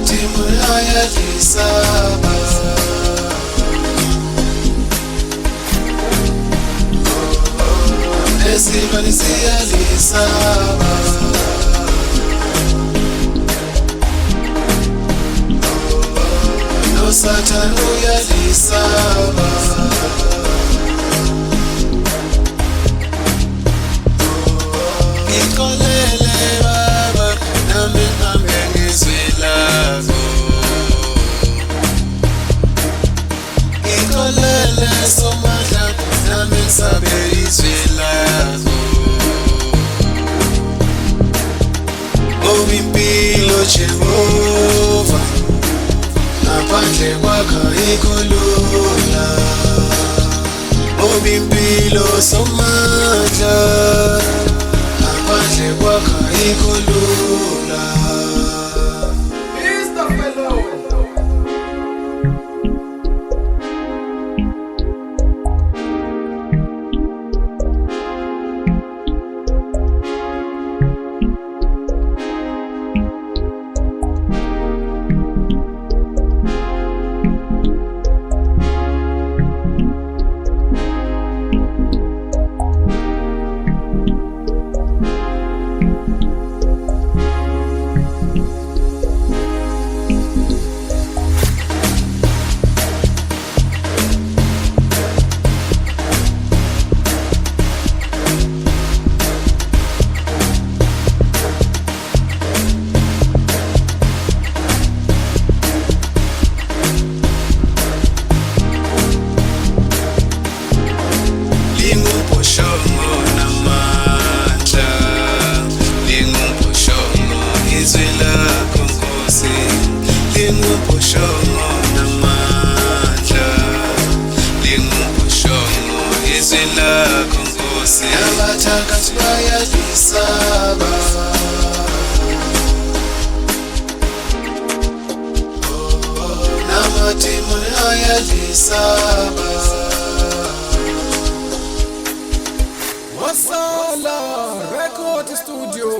Namathimba ayalisaba, nesilwane siyalisaba, noSathane uyalisaba. Ngixolele baba, nami ngihambe ngizwe lakho. Ngixolele Somandla, nami ngisabe izwi lakho. Ngoba impilo Jehova, ngaphandle kwakho ayikho lula. Ngoba impilo Somandla, ngaphandle kwakho ayikho lula. Mr. Fellow. Abathakathi bayalisaba, namathimba ayalisaba. Wasala Record Studio.